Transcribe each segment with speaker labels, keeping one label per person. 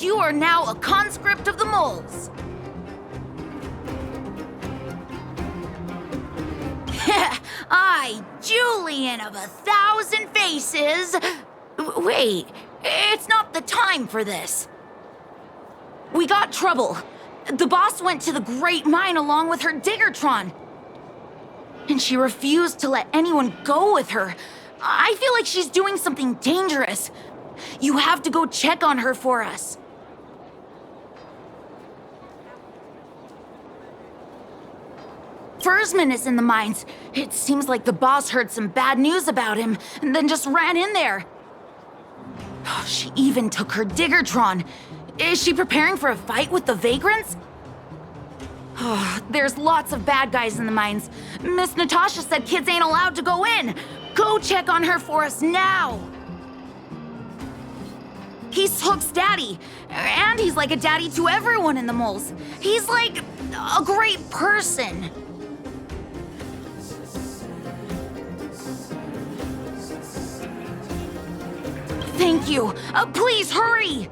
Speaker 1: You are now a conscript of the moles. I, Julian of 1,000 faces... Wait, it's not the time for this. We got trouble. The boss went to the Great Mine along with her Diggertron. And she refused to let anyone go with her. I feel like she's doing something dangerous. You have to go check on her for us. Fersman is in the mines. It seems like the boss heard some bad news about him and then just ran in there. She even took her Diggertron. Is she preparing for a fight with the vagrants? There's lots of bad guys in the mines. Miss Natasha said kids ain't allowed to go in. Go check on her for us now. He's Hook's daddy, and he's like a daddy to everyone in the moles. He's like a great person. Thank you. Please hurry.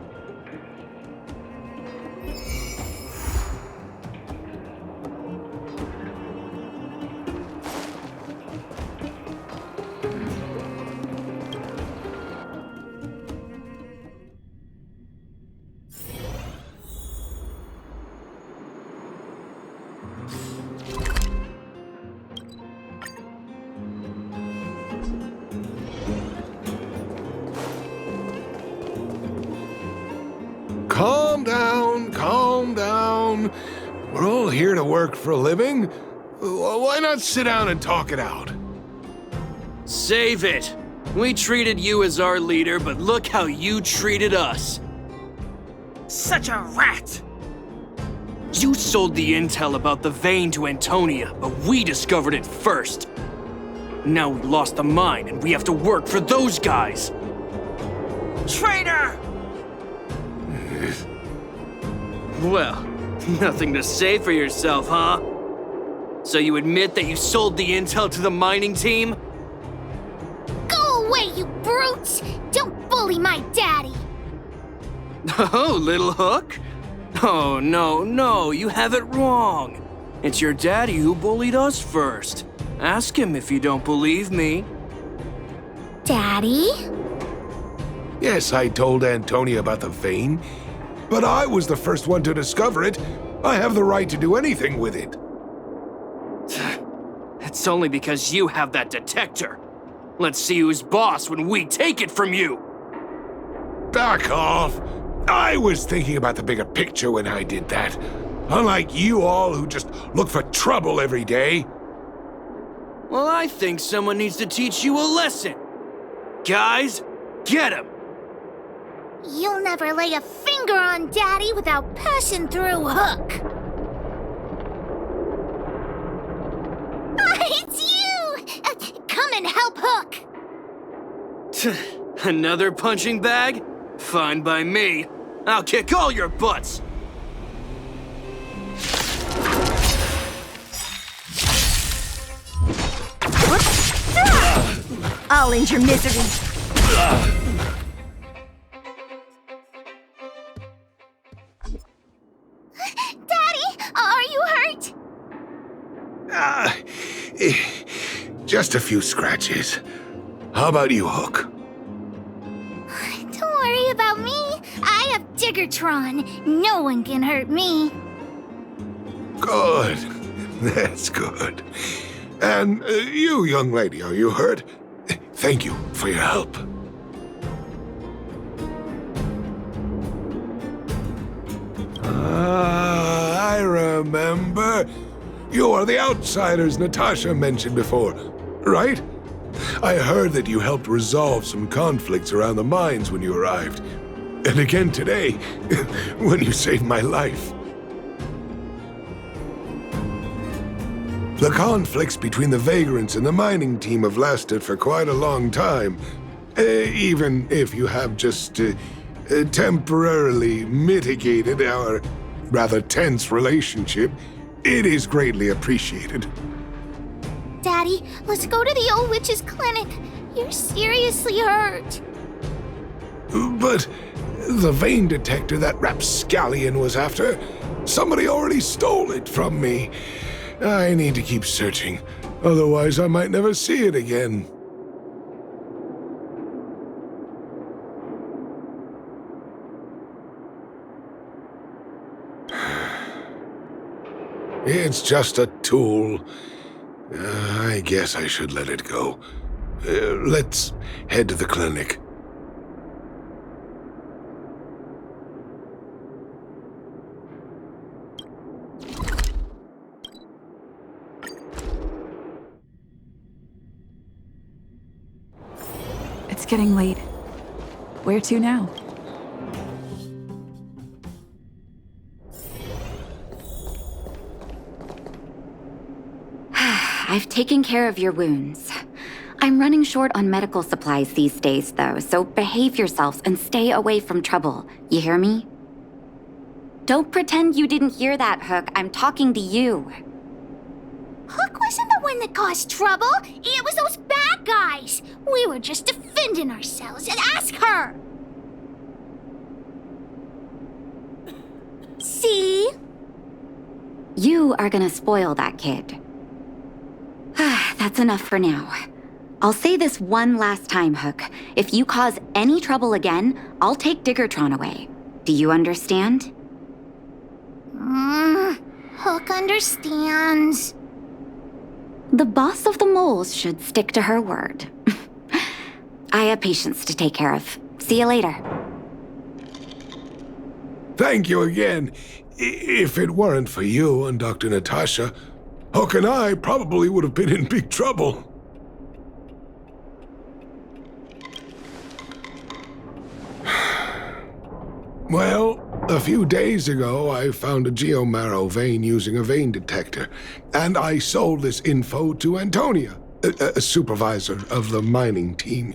Speaker 2: Calm down. We're all here to work for a living. Why not sit down and talk it out?
Speaker 3: Save it. We treated you as our leader, but look how you treated us.
Speaker 4: Such a rat!
Speaker 3: You sold the intel about the vein to Antonia, but we discovered it first. Now we lost the mine, and we have to work for those guys.
Speaker 4: Traitor!
Speaker 3: Well, nothing to say for yourself, huh? So you admit that you sold the intel to the mining team?
Speaker 5: Go away, you brutes! Don't bully my daddy!
Speaker 3: Oh, little Hook? Oh, no, you have it wrong. It's your daddy who bullied us first. Ask him if you don't believe me.
Speaker 5: Daddy?
Speaker 2: Yes, I told Antonia about the vein, but I was the first one to discover it. I have the right to do anything with it.
Speaker 3: It's only because you have that detector. Let's see who's boss when we take it from you.
Speaker 2: Back off. I was thinking about the bigger picture when I did that. Unlike you all who just look for trouble every day.
Speaker 3: Well, I think someone needs to teach you a lesson. Guys, get him!
Speaker 5: You'll never lay a finger on Daddy without passing through Hook. It's you! Come and help Hook!
Speaker 3: Another punching bag? Fine by me. I'll kick all your butts!
Speaker 1: I'll end your misery.
Speaker 5: Daddy, are you hurt?
Speaker 2: Just a few scratches. How about you, Hook?
Speaker 5: Don't worry about me. I have Diggertron. No one can hurt me.
Speaker 2: Good. That's good. And you, young lady, are you hurt? Thank you for your help. I remember. You are the outsiders Natasha mentioned before, right? I heard that you helped resolve some conflicts around the mines when you arrived. And again today, when you saved my life. The conflicts between the vagrants and the mining team have lasted for quite a long time. Even if you have just temporarily mitigated our rather tense relationship, it is greatly appreciated.
Speaker 5: Daddy, let's go to the old witch's clinic. You're seriously hurt.
Speaker 2: But The vein detector that rapscallion was after, somebody already stole it from me. I need to keep searching, otherwise I might never see it again. It's just a tool. I guess I should let it go. Let's head to the clinic.
Speaker 6: It's getting late. Where to now?
Speaker 7: I've taken care of your wounds. I'm running short on medical supplies these days, though, so behave yourselves and stay away from trouble. You hear me? Don't pretend you didn't hear that, Hook. I'm talking to you.
Speaker 5: Hook wasn't the one that caused trouble. It was those bad guys. We were just defending ourselves. And ask her. See?
Speaker 7: You are gonna spoil that kid. That's enough for now. I'll say this one last time, Hook. If you cause any trouble again, I'll take Diggertron away. Do you understand?
Speaker 5: Hook understands.
Speaker 7: The boss of the moles should stick to her word. I have patients to take care of. See you later.
Speaker 2: Thank you again. If it weren't for you and Dr. Natasha, Hook and I probably would have been in big trouble. Well, a few days ago, I found a geomarrow vein using a vein detector, and I sold this info to Antonia, a supervisor of the mining team.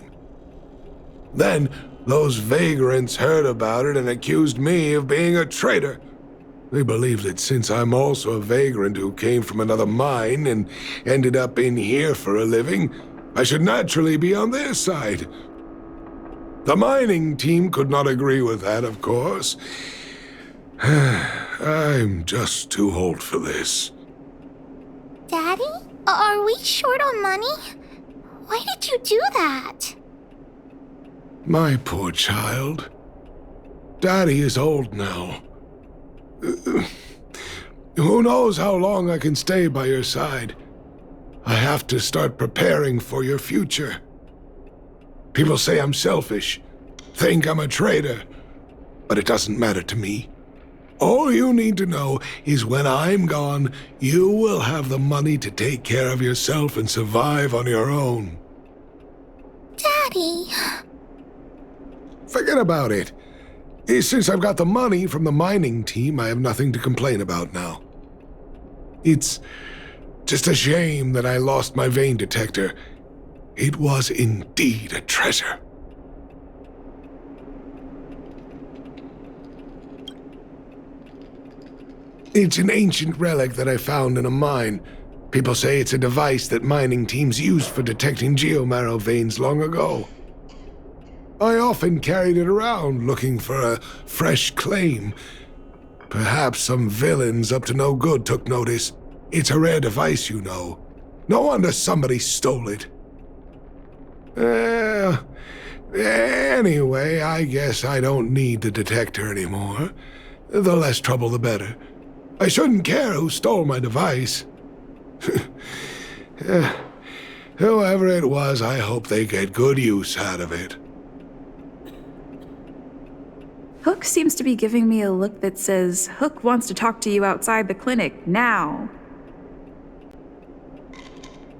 Speaker 2: Then, those vagrants heard about it and accused me of being a traitor. They believe that since I'm also a vagrant who came from another mine and ended up in here for a living, I should naturally be on their side. The mining team could not agree with that, of course. I'm just too old for this.
Speaker 5: Daddy? Are we short on money? Why did you do that?
Speaker 2: My poor child. Daddy is old now. Who knows how long I can stay by your side? I have to start preparing for your future. People say I'm selfish, think I'm a traitor, but it doesn't matter to me. All you need to know is when I'm gone, you will have the money to take care of yourself and survive on your own.
Speaker 5: Daddy.
Speaker 2: Forget about it. Since I've got the money from the mining team, I have nothing to complain about now. It's just a shame that I lost my vein detector. It was indeed a treasure. It's an ancient relic that I found in a mine. People say it's a device that mining teams used for detecting geomarrow veins long ago. I often carried it around looking for a fresh claim. Perhaps some villains up to no good took notice. It's a rare device, you know. No wonder somebody stole it. Anyway, I guess I don't need the detector anymore. The less trouble, the better. I shouldn't care who stole my device. Whoever it was, I hope they get good use out of it.
Speaker 6: Hook seems to be giving me a look that says, Hook wants to talk to you outside the clinic, now.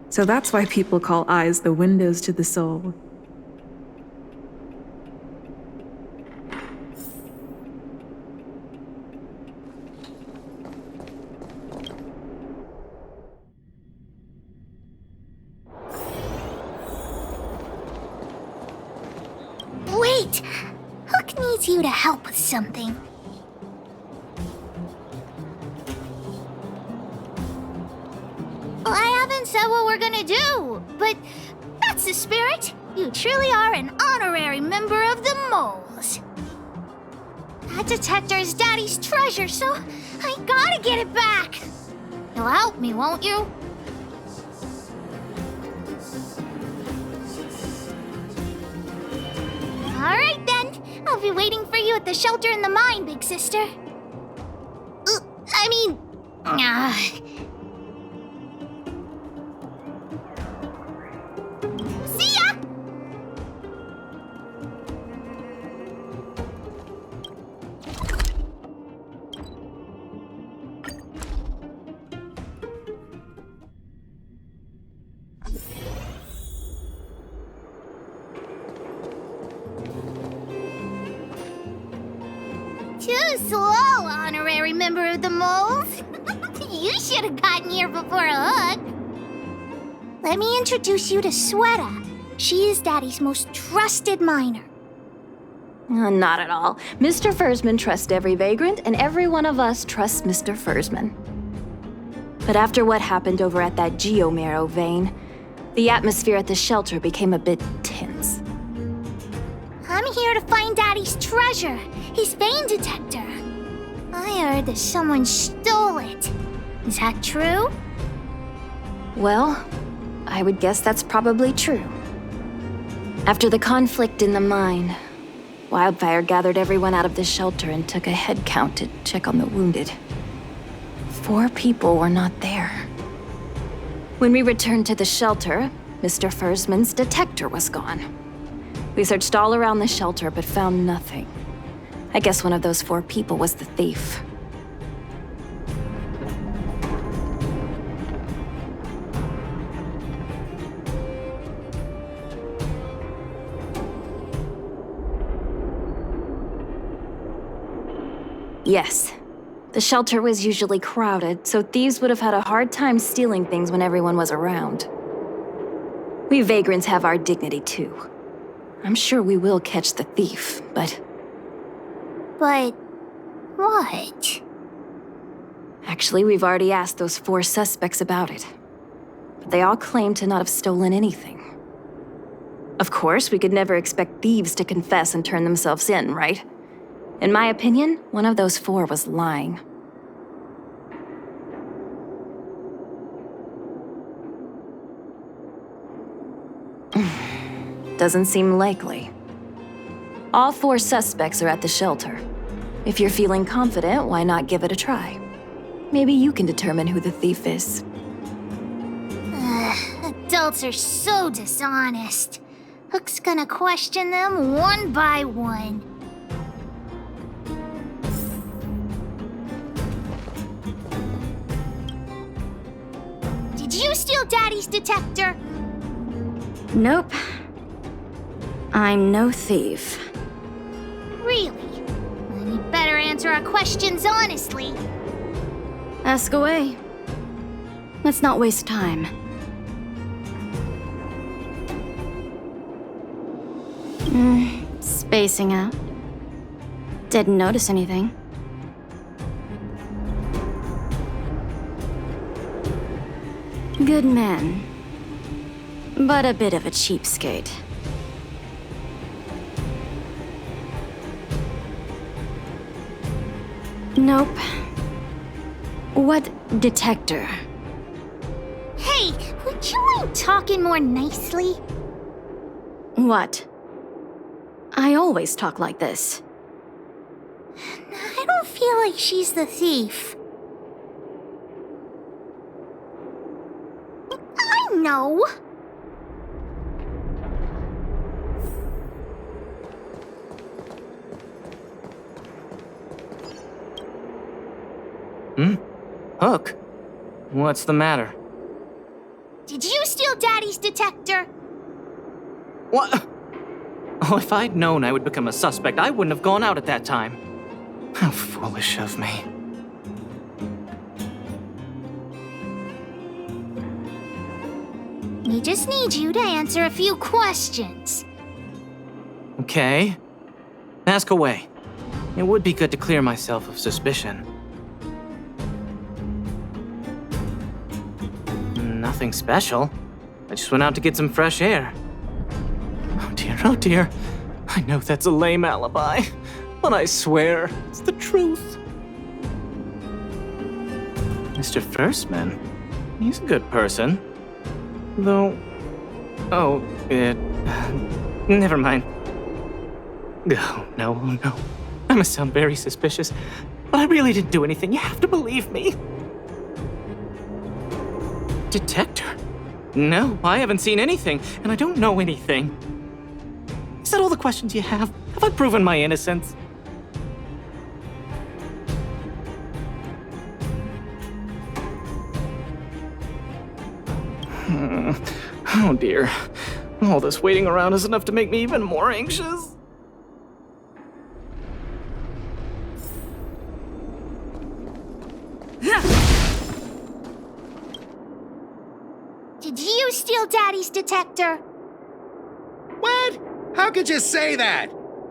Speaker 6: So that's why people call eyes the windows to the soul.
Speaker 5: Wait! Hook needs you to help with something. I haven't said what we're gonna do, but that's the spirit. You truly are an honorary member of the moles. That detector is Daddy's treasure, so I gotta get it back. You'll help me, won't you? All right, then. I'll be waiting for you at the shelter in the mine, big sister. See ya! Too slow, honorary member of the moles. You should have gotten here before Hook. Let me introduce you to Sweta. She is Daddy's most trusted miner.
Speaker 8: Not at all. Mr. Fersman trusts every vagrant, and every one of us trusts Mr. Fersman. But after what happened over at that geomarrow vein, the atmosphere at the shelter became a bit tense.
Speaker 5: I'm here to find Daddy's treasure, his vein detector. I heard that someone stole it. Is that true?
Speaker 8: Well, I would guess that's probably true. After the conflict in the mine, Wildfire gathered everyone out of the shelter and took a head count to check on the wounded. 4 people were not there. When we returned to the shelter, Mr. Fersman's detector was gone. We searched all around the shelter but found nothing. I guess one of those 4 people was the thief. Yes. The shelter was usually crowded, so thieves would have had a hard time stealing things when everyone was around. We vagrants have our dignity too. I'm sure we will catch the thief, but...
Speaker 5: But... what?
Speaker 8: Actually, we've already asked those 4 suspects about it. But they all claim to not have stolen anything. Of course, we could never expect thieves to confess and turn themselves in, right? In my opinion, one of those 4 was lying. Doesn't seem likely. All 4 suspects are at the shelter. If you're feeling confident, why not give it a try? Maybe you can determine who the thief is.
Speaker 5: Adults are so dishonest. Hook's gonna question them one by one. Did you steal Daddy's detector?
Speaker 8: Nope. I'm no thief.
Speaker 5: Really? Then you better answer our questions honestly.
Speaker 8: Ask away. Let's not waste time. Spacing out. Didn't notice anything. Good man. But a bit of a cheapskate. Nope. What detector?
Speaker 5: Hey, would you mind talking more nicely?
Speaker 8: What? I always talk like this.
Speaker 5: I don't feel like she's the thief. I know.
Speaker 3: Hook? What's the matter?
Speaker 5: Did you steal Daddy's detector?
Speaker 3: What? Oh, if I'd known I would become a suspect, I wouldn't have gone out at that time. How foolish of me.
Speaker 5: We just need you to answer a few questions.
Speaker 3: Okay. Ask away. It would be good to clear myself of suspicion. Nothing special. I just went out to get some fresh air. Oh dear, oh dear. I know that's a lame alibi. but I swear it's the truth. Mr. Furstman, he's a good person. Though... Oh, never mind. Oh, no. I must sound very suspicious, but I really didn't do anything. You have to believe me. Detector? No, I haven't seen anything, and I don't know anything. Is that all the questions you have? Have I proven my innocence? Oh dear. All this waiting around is enough to make me even more anxious.
Speaker 5: Did you steal Daddy's detector?
Speaker 9: What? How could you say that?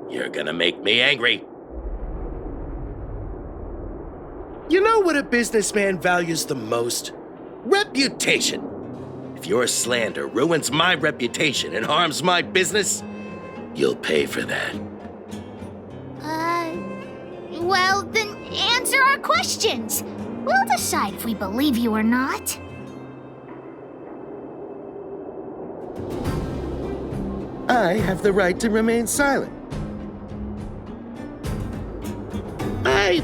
Speaker 9: You're gonna make me angry. You know what a businessman values the most? Reputation. If your slander ruins my reputation and harms my business, you'll pay for that.
Speaker 5: Well, then answer our questions. We'll decide if we believe you or not.
Speaker 9: I have the right to remain silent. I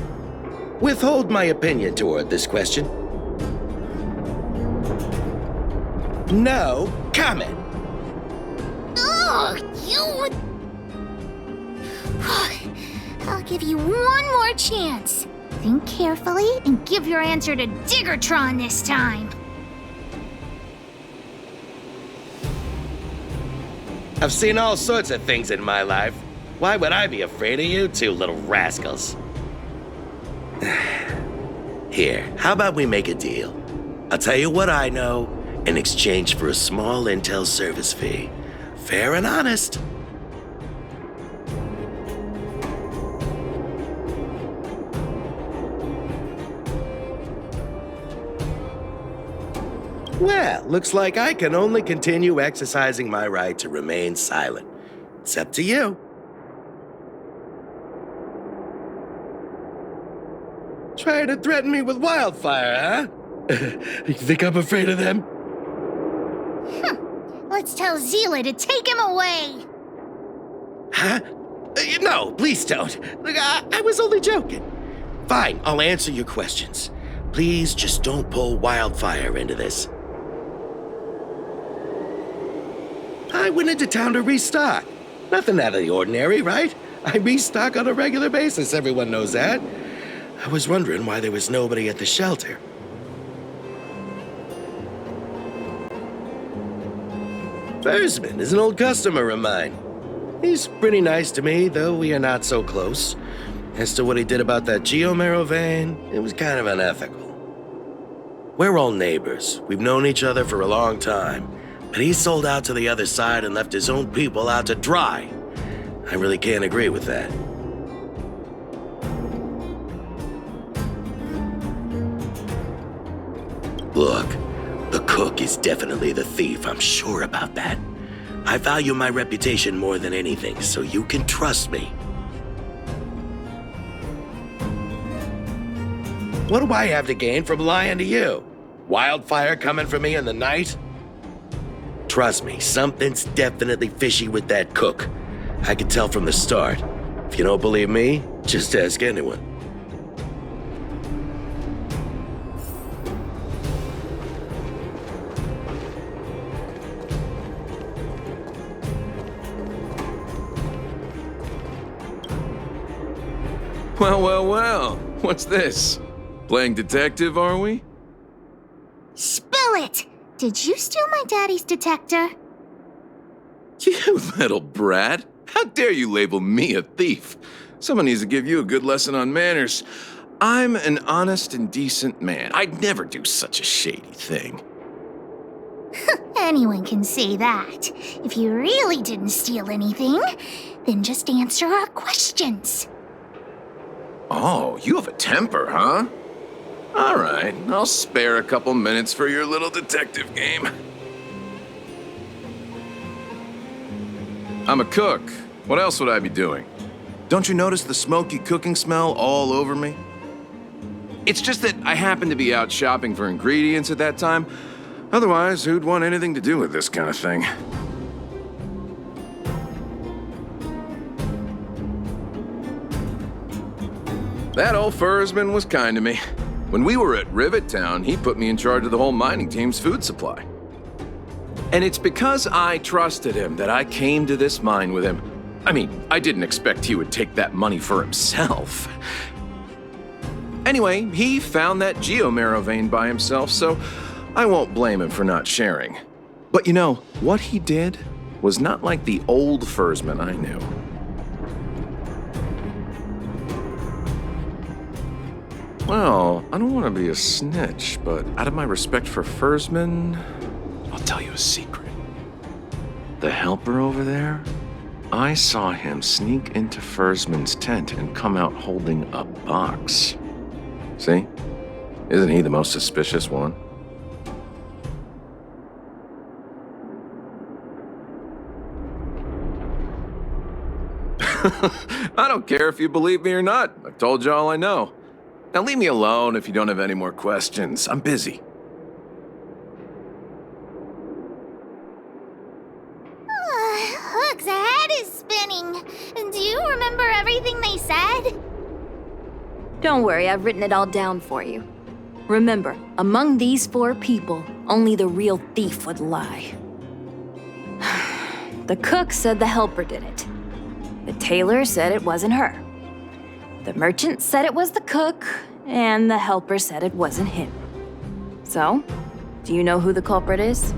Speaker 9: withhold my opinion toward this question. No comment.
Speaker 5: Ugh, you... I'll give you one more chance. Think carefully and give your answer to Diggertron this time.
Speaker 9: I've seen all sorts of things in my life. Why would I be afraid of you two little rascals? Here, how about we make a deal? I'll tell you what I know in exchange for a small intel service fee. Fair and honest. Well, looks like I can only continue exercising my right to remain silent. It's up to you. Trying to threaten me with wildfire, huh? You think I'm afraid of them?
Speaker 5: Let's tell Zila to take him away.
Speaker 9: Huh? No, please don't. Look, I was only joking. Fine, I'll answer your questions. Please just don't pull wildfire into this. I went into town to restock. Nothing out of the ordinary, right? I restock on a regular basis, everyone knows that. I was wondering why there was nobody at the shelter. Furstman is an old customer of mine. He's pretty nice to me, though we are not so close. As to what he did about that geomarrow vein, it was kind of unethical. We're all neighbors. We've known each other for a long time. But he sold out to the other side and left his own people out to dry. I really can't agree with that. Look, the cook is definitely the thief, I'm sure about that. I value my reputation more than anything, so you can trust me. What do I have to gain from lying to you? Wildfire coming for me in the night? Trust me, something's definitely fishy with that cook. I could tell from the start. If you don't believe me, just ask anyone.
Speaker 10: Well. What's this? Playing detective, are we?
Speaker 5: Spill it! Did you steal my daddy's detector?
Speaker 10: You little brat. How dare you label me a thief? Someone needs to give you a good lesson on manners. I'm an honest and decent man. I'd never do such a shady thing.
Speaker 5: Anyone can say that. If you really didn't steal anything, then just answer our questions.
Speaker 10: Oh, you have a temper, huh? All right, I'll spare a couple minutes for your little detective game. I'm a cook. What else would I be doing? Don't you notice the smoky cooking smell all over me? It's just that I happened to be out shopping for ingredients at that time. Otherwise, who'd want anything to do with this kind of thing? That old Furrsman was kind to me. When we were at Rivet Town, he put me in charge of the whole mining team's food supply. And it's because I trusted him that I came to this mine with him. I mean, I didn't expect he would take that money for himself. Anyway, he found that geomarrow vein by himself, so I won't blame him for not sharing. But you know, what he did was not like the old Furrsman I knew. Well, I don't want to be a snitch, but out of my respect for Furrsman, I'll tell you a secret. The helper over there, I saw him sneak into Furrsman's tent and come out holding a box. See? Isn't he the most suspicious one? I don't care if you believe me or not. I've told you all I know. Now leave me alone if you don't have any more questions. I'm busy.
Speaker 5: Hook's head is spinning. Do you remember everything they said?
Speaker 8: Don't worry, I've written it all down for you. Remember, among these 4 people, only the real thief would lie. The cook said the helper did it. The tailor said it wasn't her. The merchant said it was the cook, and the helper said it wasn't him. So, do you know who the culprit is?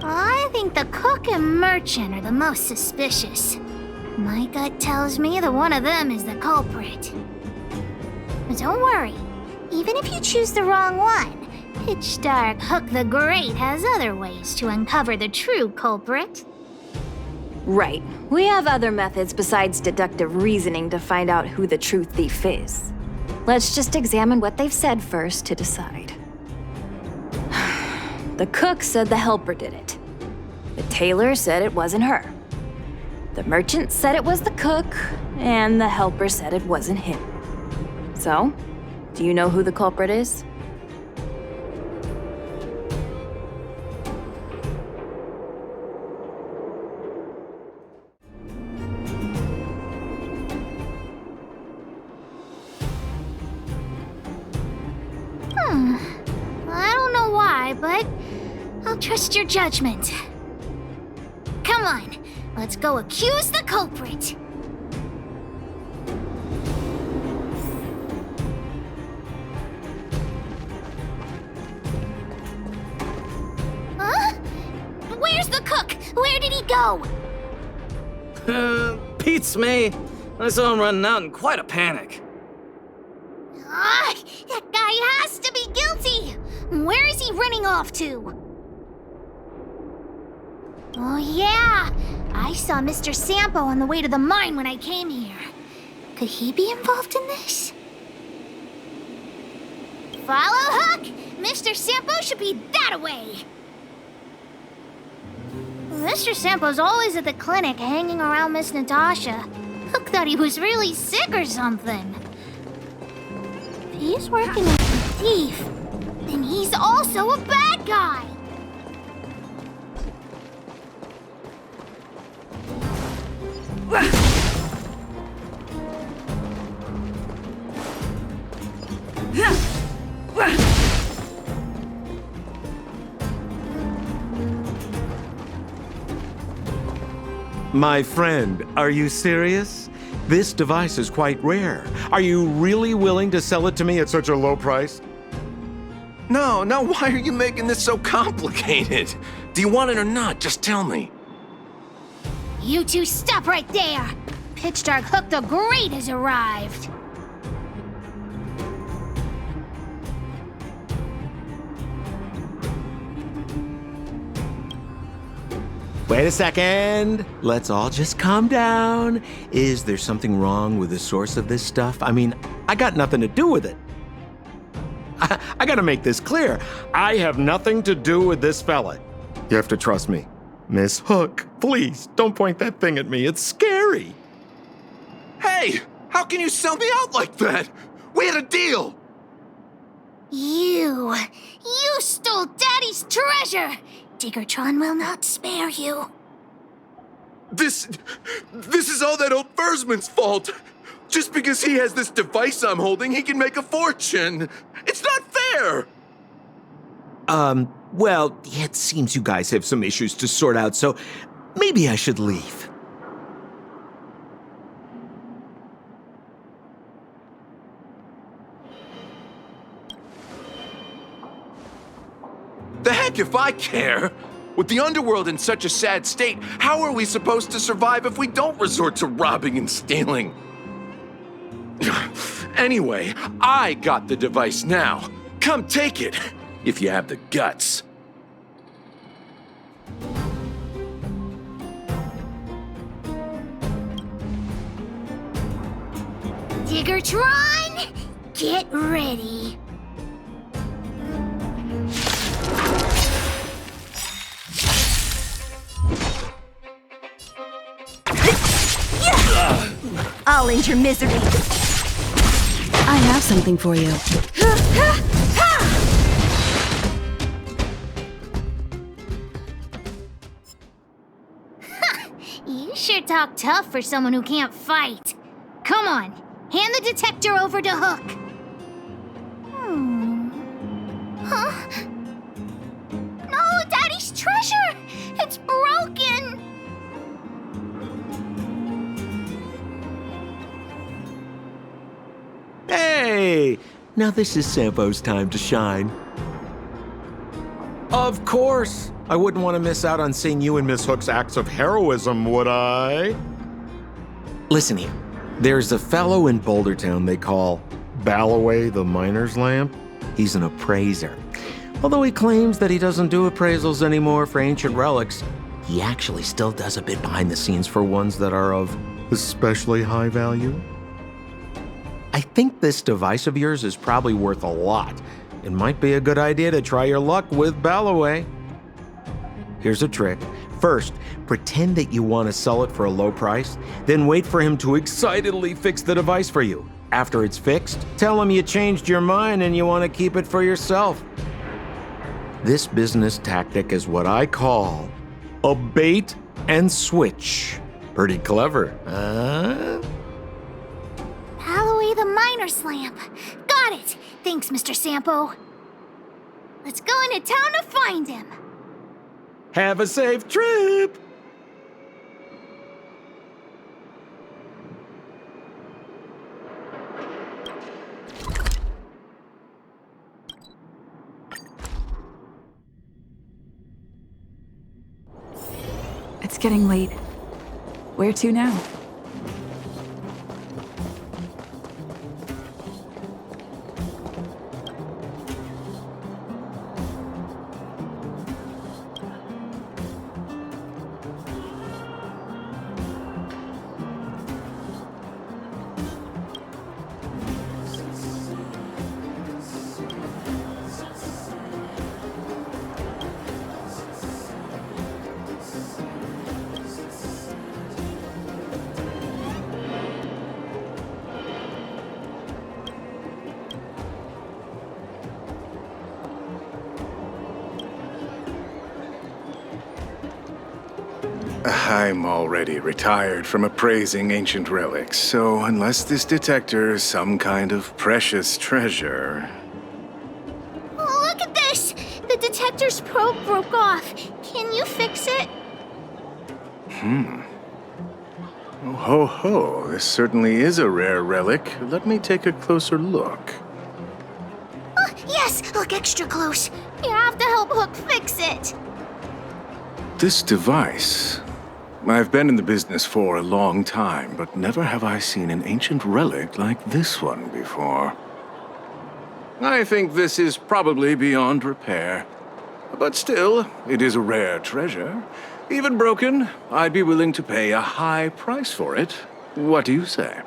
Speaker 5: I think the cook and merchant are the most suspicious. My gut tells me that one of them is the culprit. But don't worry, even if you choose the wrong one, Pitch Dark Hook the Great has other ways to uncover the true culprit.
Speaker 8: Right. We have other methods besides deductive reasoning to find out who the true thief is. Let's just examine what they've said first to decide. The cook said the helper did it. The tailor said it wasn't her. The merchant said it was the cook, and the helper said it wasn't him. So, do you know who the culprit is?
Speaker 5: I don't know why, but I'll trust your judgment. Come on, let's go accuse the culprit. Huh? Where's the cook? Where did he go?
Speaker 3: Pete's me. I saw him running out in quite a panic.
Speaker 5: That guy has to be guilty! Where is he running off to? Oh yeah, I saw Mr. Sampo on the way to the mine when I came here. Could he be involved in this? Follow Hook! Mr. Sampo should be that way! Mr. Sampo's always at the clinic hanging around Miss Natasha. Hook thought he was really sick or something. If he's working with a thief, then he's also a bad guy!
Speaker 11: My friend, are you serious? This device is quite rare. Are you really willing to sell it to me at such a low price?
Speaker 10: No, why are you making this so complicated? Do you want it or not? Just tell me.
Speaker 5: You two stop right there! Pitch Dark Hook the Great has arrived!
Speaker 11: Wait a second. Let's all just calm down. Is there something wrong with the source of this stuff? I mean, I got nothing to do with it. I gotta make this clear. I have nothing to do with this fella. You have to trust me. Miss Hook, please, don't point that thing at me. It's scary.
Speaker 10: Hey! How can you sell me out like that? We had a deal!
Speaker 5: You stole Daddy's treasure! Diggertron will not spare you.
Speaker 10: This is all that old Fersman's fault. Just because he has this device I'm holding, he can make a fortune. It's not fair!
Speaker 11: Well, it seems you guys have some issues to sort out, so maybe I should leave.
Speaker 10: The heck if I care? With the underworld in such a sad state, how are we supposed to survive if we don't resort to robbing and stealing? Anyway, I got the device now. Come take it, if you have the guts.
Speaker 5: Diggertron, get ready.
Speaker 1: I'll end your misery.
Speaker 8: I have something for you.
Speaker 5: You sure talk tough for someone who can't fight. Come on, hand the detector over to Hook. Huh? No, Daddy's treasure! It's broken!
Speaker 11: Hey! Now this is Sampo's time to shine. Of course! I wouldn't want to miss out on seeing you and Miss Hook's acts of heroism, would I? Listen here. There's a fellow in Bouldertown they call Balloway the Miner's Lamp. He's an appraiser. Although he claims that he doesn't do appraisals anymore for ancient relics, he actually still does a bit behind the scenes for ones that are of especially high value. I think this device of yours is probably worth a lot. It might be a good idea to try your luck with Balloway. Here's a trick. First, pretend that you want to sell it for a low price, then wait for him to excitedly fix the device for you. After it's fixed, tell him you changed your mind and you want to keep it for yourself. This business tactic is what I call a bait and switch. Pretty clever, huh?
Speaker 5: Balloway the Miner's Lamp. Got it. Thanks, Mr. Sampo. Let's go into town to find him.
Speaker 11: Have a safe trip!
Speaker 6: It's getting late. Where to now?
Speaker 2: I'm already retired from appraising ancient relics, so unless this detector is some kind of precious treasure...
Speaker 5: Look at this! The detector's probe broke off. Can you fix it?
Speaker 2: Oh, ho, ho. This certainly is a rare relic. Let me take a closer look.
Speaker 5: Oh, yes! Look extra close. You have to help Hook fix it.
Speaker 2: This device... I've been in the business for a long time, but never have I seen an ancient relic like this one before. I think this is probably beyond repair. But still, it is a rare treasure. Even broken, I'd be willing to pay a high price for it. What do you say?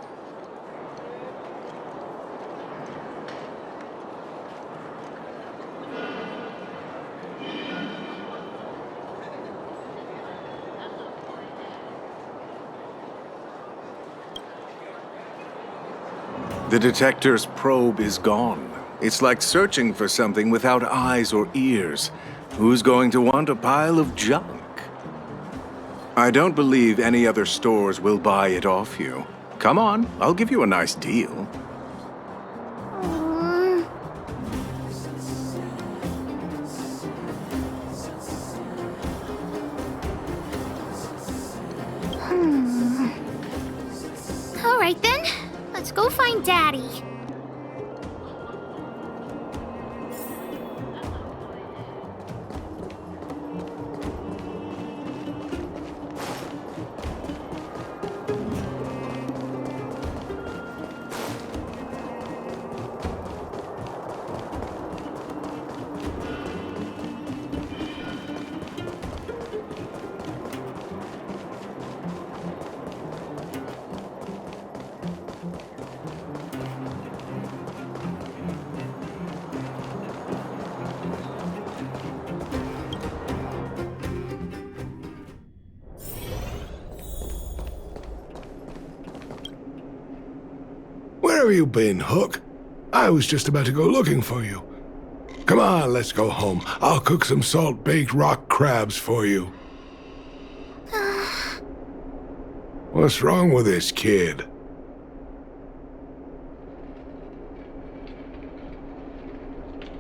Speaker 12: The detector's probe is gone. It's like searching for something without eyes or ears. Who's going to want a pile of junk? I don't believe any other stores will buy it off you. Come on, I'll give you a nice deal.
Speaker 5: All right then, let's go find Daddy.
Speaker 2: Where have you been, Hook? I was just about to go looking for you. Come on, let's go home. I'll cook some salt-baked rock crabs for you. What's wrong with this kid?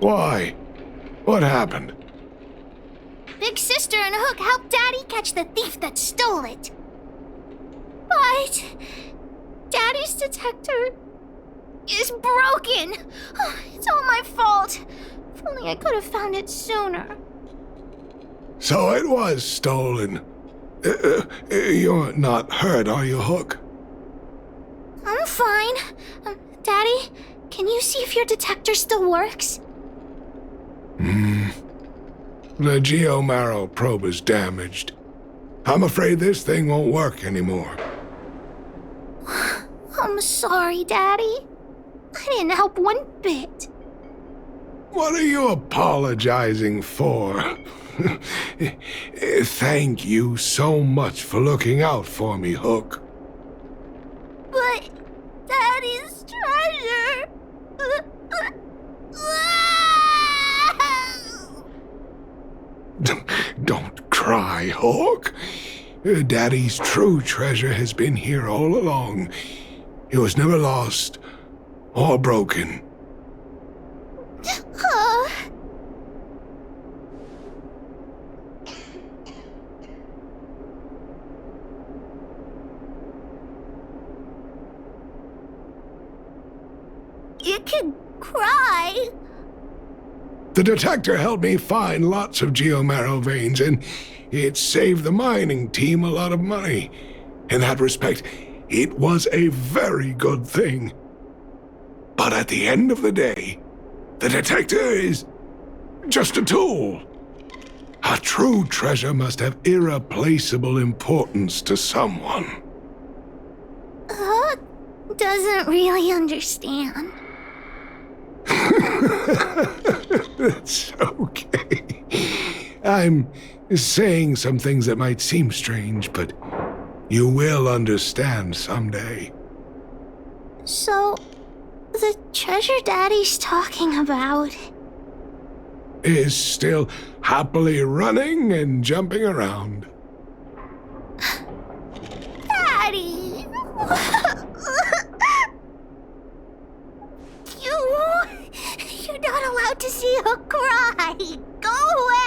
Speaker 2: Why? What happened?
Speaker 5: Big Sister and Hook helped Daddy catch the thief that stole it. But Daddy's detector is broken. It's all my fault. If only I could have found it sooner.
Speaker 2: So it was stolen. You're not hurt, are you, Hook?
Speaker 5: I'm fine. Daddy, can you see if your detector still works?
Speaker 2: The geomarrow probe is damaged. I'm afraid this thing won't work anymore.
Speaker 5: I'm sorry, Daddy. I didn't help one bit.
Speaker 2: What are you apologizing for? Thank you so much for looking out for me, Hook.
Speaker 5: But Daddy's treasure...
Speaker 2: Don't cry, Hook. Daddy's true treasure has been here all along. It was never lost or broken.
Speaker 5: You can cry.
Speaker 2: The detector helped me find lots of geomarrow veins, and it saved the mining team a lot of money. In that respect, it was a very good thing. But at the end of the day, the detector is just a tool. A true treasure must have irreplaceable importance to someone.
Speaker 5: Doesn't really understand.
Speaker 2: That's okay. I'm saying some things that might seem strange, but you will understand someday.
Speaker 5: So, the treasure Daddy's talking about
Speaker 2: is still happily running and jumping around.
Speaker 5: Daddy! You're not allowed to see her cry. Go away!